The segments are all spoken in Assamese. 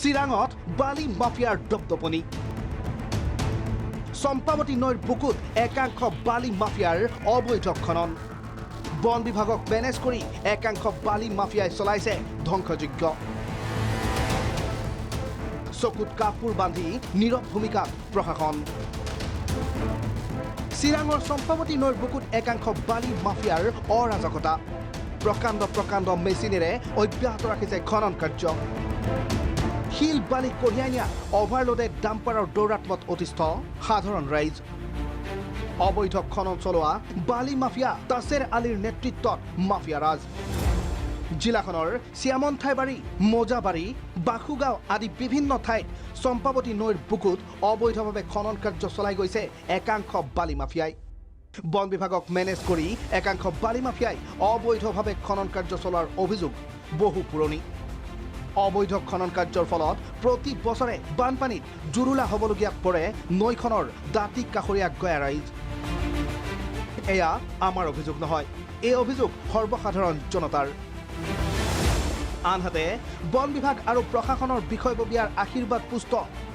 চিৰাঙত বালি মাফিয়াৰ দপদপনি চম্পাৱতী নৈৰ বুকুত একাংশ বালি মাফিয়াৰ অবৈধ খনন বন বিভাগক মেনেজ কৰি একাংশ বালি মাফিয়াই চলাইছে ধ্বংসযজ্ঞ চকুত কাপোৰ বান্ধি নীৰৱ ভূমিকাত প্ৰশাসন চিৰাঙৰ চম্পাৱতী নৈৰ বুকুত একাংশ বালি মাফিয়াৰ অৰাজকতা প্ৰকাণ্ড মেচিনেৰে অব্যাহত ৰাখিছে খনন কাৰ্য শিল বালি কঢ়িয়াই নিয়া অভাৰলোডেড ডাম্পাৰৰ দৌৰাত্মত অতিষ্ঠ সাধাৰণ ৰাইজ অবৈধ খনন চলোৱা বালি মাফিয়া তাছেৰ আলীৰ নেতৃত্বত মাফিয়া ৰাজ জিলাখনৰ শ্যামনঠাইবাৰী মোজাবাৰী বাসুগাঁও আদি বিভিন্ন ঠাইত চম্পাৱতী নৈৰ বুকুত অবৈধভাৱে খনন কাৰ্য চলাই গৈছে একাংশ বালি মাফিয়াই বন বিভাগক মেনেজ কৰি একাংশ বালি মাফিয়াই অবৈধভাৱে খনন কাৰ্য চলোৱাৰ অভিযোগ বহু পুৰণি অবৈধ খনন কাৰ্যৰ ফলত প্ৰতি বছৰে বানপানীত জুৰুলা হ'বলগীয়া পৰে নৈখনৰ দাঁতি কাষৰীয়া গয়া ৰাইজ এয়া আমাৰ অভিযোগ নহয় এই অভিযোগ সৰ্বসাধাৰণ জনতাৰ আনহাতে বন বিভাগ আৰু প্ৰশাসনৰ বিষয়ববীয়াৰ আশীৰ্বাদ পুষ্ট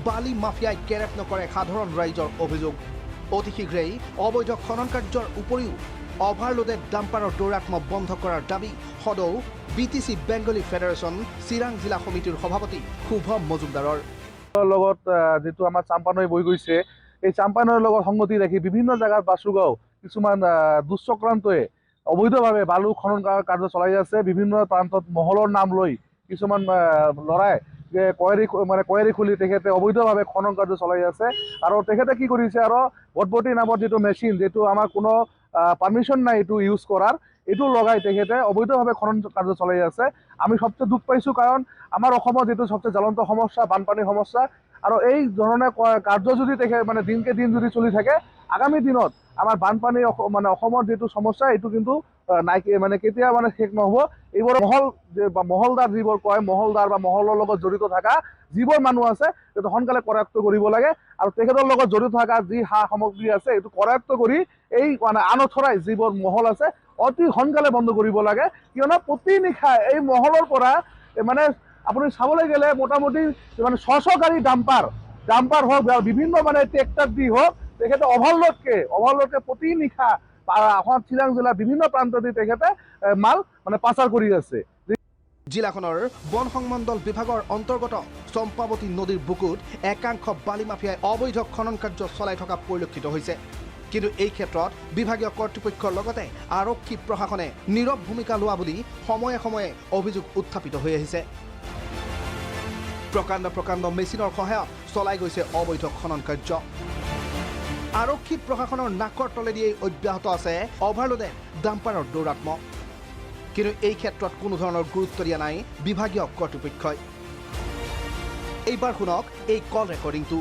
বালি মাফিয়াই কেৰেপ নকৰে সাধাৰণ ৰাইজৰ অভিযোগ অতি শীঘ্ৰেই অবৈধ খনন কাৰ্যৰ উপৰিও অভাৰলোডেড ডাম্পাৰৰ দৌৰাত্ম বন্ধ কৰাৰ দাবী সদৌ BTC বেংগলী ফেডাৰেশ্যন চিৰাং জিলা সমিতিৰ সভাপতি শুভম মজুমদাৰৰ লগত যেটো আমাৰ চাম্পানৈ বৈ গৈছে এই চাম্পানৈৰ লগত সংগতি ৰাখি বিভিন্ন জায়গাৰ বাসুগাঁও কিছুমান দুশ্চক্ৰান্তই অবৈধভাৱে বালু খনন কাৰ্য চলাই আছে বিভিন্ন প্ৰান্তত মহলৰ নাম লৈ কিছুমান লৰাই কয়াৰী খুলি তেখেতে অবৈধভাৱে খনন কাৰ্য চলাই আছে আৰু তেখেতে কি কৰিছে আৰু বটবটি নামৰ যেটো মেচিন যেটো আমাৰ কোনো পাৰমিশন নাই এটো ইউজ কৰাৰ এটো লগাই তেখেতে অবৈধভাৱে খনন কাৰ্য চলাই আছে আমি সবচেয়ে দুখ পাইছো কাৰণ আমাৰ অসমত যেটো সবচেয়ে জ্বলন্ত সমস্যা বানপানীৰ সমস্যা আৰু এই ধৰণে কাৰ্য যদি তেখেতে দিনকে দিন যদি চলি থাকে আগামী দিনত আমাৰ বানপানী অসমৰ যেটো সমস্যা এটো কিন্তু নাই কেতিয়া শেষ নহব এইবোৰ মহলদাৰ যিবোৰ কয় মহলদাৰ বা মহলৰ লগত জড়িত থকা যিবোৰ মানুহ আছে এটো সোনকালে কৰায়ত্ব কৰিব লাগে আৰু তেখেতৰ লগত জড়িত থকা যি হা সামগ্ৰী আছে এটো কৰায়ত্ব কৰি এই আনথৰাই যিবোৰ মহল আছে অতি সোনকালে বন্ধ কৰিব লাগে কিয়নো প্ৰতি নিশা এই মহলৰ পৰা আপুনি চাবলৈ গ'লে মোটামুটি 600 গাড়ী ডাম্পাৰ হওক বিভিন্ন ট্ৰেক্টৰ দি হওক তেখেতে অভাৰলোডকে প্ৰতি নিশা চিৰাং জিলাৰ বিভিন্ন প্ৰান্ত দি তেখেতে মাল পাচাৰ কৰি আছে জিলাখনৰ বন সংমণ্ডল বিভাগৰ অন্তৰ্গত চম্পাৱতী নদীৰ বুকুত একাংশ বালি মাফিয়াই অবৈধ খনন কাৰ্য চলাই থকা পৰিলক্ষিত হৈছে কিন্তু এই ক্ষেত্ৰত বিভাগীয় কৰ্তৃপক্ষৰ লগতে আৰক্ষী প্ৰশাসনে নীৰৱ ভূমিকা লোৱা বুলি সময়ে সময়ে অভিযোগ উত্থাপিত হৈ আহিছে প্ৰকাণ্ড মেচিনৰ সহায়ত চলাই গৈছে অবৈধ খনন কাৰ্য আৰক্ষী প্ৰশাসনৰ নাকৰ তলেদিয়েই অব্যাহত আছে অভাৰলোডেড ডাম্পাৰৰ দৌৰাত্ম কিন্তু এই ক্ষেত্ৰত কোনো ধৰণৰ গুৰুত্ব দিয়া নাই বিভাগীয় কৰ্তৃপক্ষই এইবাৰ শুনক এই কল ৰেকৰ্ডিংটো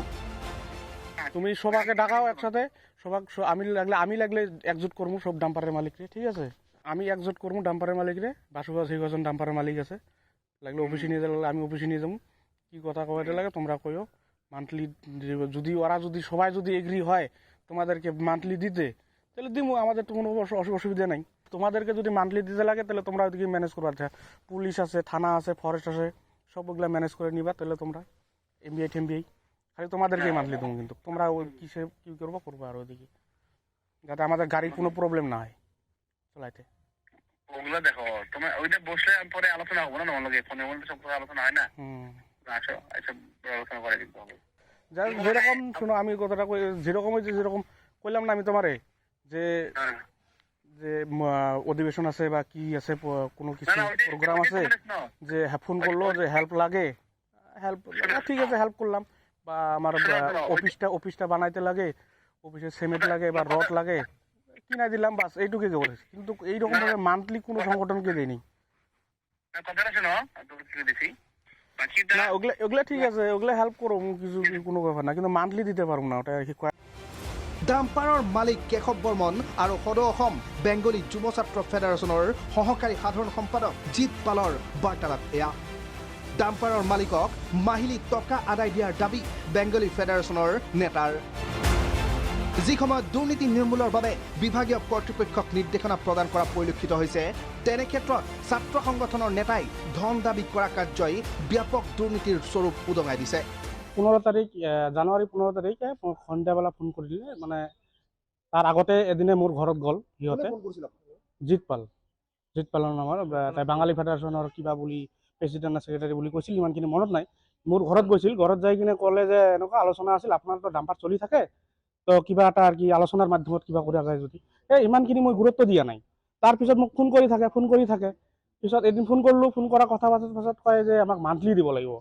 তুমি সবাকে ডাকাও একসাথে আমি লাগলে একজুট করবো সব ডাম্পারের মালিকরে ঠিক আছে আমি একজুট করবো ডাম্পারের মালিকরে বাসুগাঁও সেই কজন ডাম্পারের মালিক আছে লাগলে অফিসে নিয়ে যাবে আমি অফিসে নিয়ে যাবো কি কথা কওয়াতে লাগে তোমরা কইও মান্থলি যদি ওরা যদি সবাই যদি এগ্রি হয় তোমাদেরকে মান্থলি দিতে তাহলে দিমু আমাদের তো কোনো অসুবিধা নাই তোমাদেরকে যদি মান্থলি দিতে লাগে তাহলে তোমরা ওইদিকে ম্যানেজ করবা পুলিশ আছে থানা আছে ফরেস্ট আছে সবগুলা ম্যানেজ করে নিবা তাহলে তোমরা এমবিআই টেমবিআই খালি তোমাদেরকে মান্থলি দেবো কিন্তু তোমরা ওই কি করবো আর ওইদিকে যাতে আমাদের গাড়ির কোনো প্রবলেম না হয় চলাইতে ওগুলো দেখো তোমার ওইটা বসলে পরে আলোচনা হবো না তোমার ফোনে বলতে সব আলোচনা হয় না আসো এসব আলোচনা করে দিতে হবে যেরকম শোনো আমি কথাটা যেরকম কইলাম না আমি তোমারে যে অধিবেশন আছে বা কি আছে কোনো কিছু প্রোগ্রাম আছে যে ফোন করলো যে হেল্প লাগে ঠিক আছে হেল্প করলাম বা আমার অফিসটা বানাইতে লাগে অফিসে সিমেন্ট লাগে বা রড লাগে কিনা দিলাম বাস এইটুকুই করেছি কিন্তু এইরকম ভাবে মান্থলি কোনো সংগঠনকে দেয়নি না ওগুলা ঠিক আছে ওগুলা হেল্প করো কিছু কোনো ব্যাপার না কিন্তু মান্থলি দিতে পারবো না ওটা আর কি ডাম্পাৰৰ মালিক কেশৱ বৰ্মন আৰু সদৌ অসম বেংগলী যুৱ ছাত্ৰ ফেডাৰেশ্যনৰ সহকাৰী সাধাৰণ সম্পাদক জিৎ পালৰ বাৰ্তালাপ এয়া ডাম্পাৰৰ মালিকক মাহিলী টকা আদায় দিয়াৰ দাবী বেংগলী ফেডাৰেশ্যনৰ নেতাৰ যি সময়ত দুৰ্নীতি নিৰ্মূলৰ বাবে বিভাগীয় কৰ্তৃপক্ষক নিৰ্দেশনা প্ৰদান কৰা পৰিলক্ষিত হৈছে তেনে ক্ষেত্ৰত ছাত্ৰ সংগঠনৰ নেতাই ধন দাবী কৰা কাৰ্যই ব্যাপক দুৰ্নীতিৰ স্বৰূপ উদঙাই দিছে। 15 তাৰিখ জানুৱাৰী 15 তাৰিখে মোক সন্ধিয়াবেলা ফোন কৰিলে, মানে তাৰ আগতে এদিনে মোৰ ঘৰত গ'ল সিহঁতে। জিতপালৰ নামৰ তাই বাঙালী ফেডাৰেশ্যনৰ কিবা বুলি প্ৰেচিডেণ্ট ছেক্ৰেটাৰী বুলি কৈছিল, ইমানখিনি মনত নাই। মোৰ ঘৰত গৈছিল, ঘৰত যাই কিনে ক'লে যে এনেকুৱা আলোচনা আছিল, আপোনাৰতো ডাম্পাৰ চলি থাকে, তো কিবা এটা আৰ কি আলোচনাৰ মাধ্যমত কিবা কৰা যায় যদি। ইমানখিনি মই গুৰুত্ব দিয়া নাই। তাৰপিছত মোক ফোন কৰি থাকে। পিছত এদিন ফোন কৰিলোঁ, ফোন কৰা কথা পতাৰ পাছত কয় যে আমাক মান্থলি দিব লাগিব।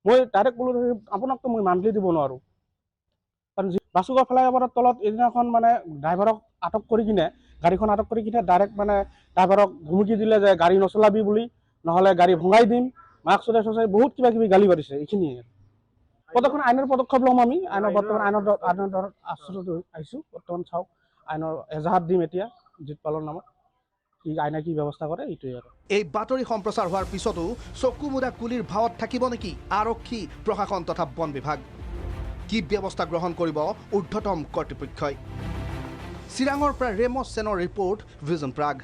মই ডাইৰেক্ট ক'লোঁ আপোনাকতো মই মান্থলি দিব নোৱাৰোঁ, কাৰণ বাসুগাঁও ফ্লাইঅভাৰৰ তলত এদিনাখন মানে ড্ৰাইভাৰক আটক কৰি কিনে, গাড়ীখন আটক কৰি কিনে ডাইৰেক্ট মানে ড্ৰাইভাৰক ধুমুকি দিলে যে গাড়ী নচলাবি বুলি, নহ'লে গাড়ী ভঙাই দিম, মাস্ক চচাই বহুত কিবা কিবি গালি পাৰিছে। এইখিনিয়ে পদক্ষেপ, আইনৰ পদক্ষেপ ল'ম আমি। বৰ্তমান আইনৰ আশ্ৰয়ত আহিছোঁ। বৰ্তমান চাওক, আইনৰ এজাহাত দিম এতিয়া জিতপালৰ নামত, কি আইনে কি ব্যৱস্থা কৰে এইটোৱে আৰু। এই বাতৰি সম্প্ৰচাৰ হোৱাৰ পিছতো চকু মুদা কুলিৰ ভাৱত থাকিব নেকি আৰক্ষী, প্ৰশাসন তথা বন বিভাগ? কি ব্যৱস্থা গ্ৰহণ কৰিব ঊৰ্ধ্বতম কৰ্তৃপক্ষই? চিৰাঙৰ পৰা ৰেমছ সেনৰ ৰিপৰ্ট, ভিজন প্ৰাগ।